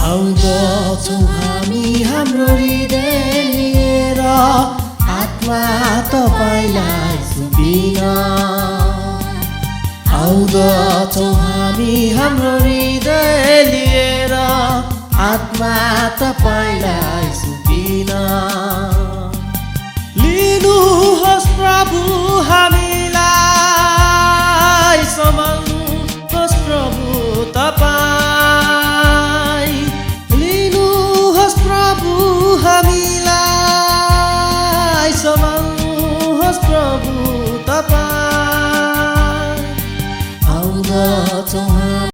आउँदछौँ हामी हाम्रो हृदय लिएर आत्मा तपाईलाई सुम्पिन। आउँदछौँ हामी हाम्रो हृदय लिएर आत्मा तपाईलाई सुम्पिन। लिनुहोस् प्रभु हामीलाई, सम्हाल्नुहोस् प्रभु तपाईँ। लिनुहोस् प्रभु हामीलाई, सम्हाल्नुहोस् प्रभु तपाईँ।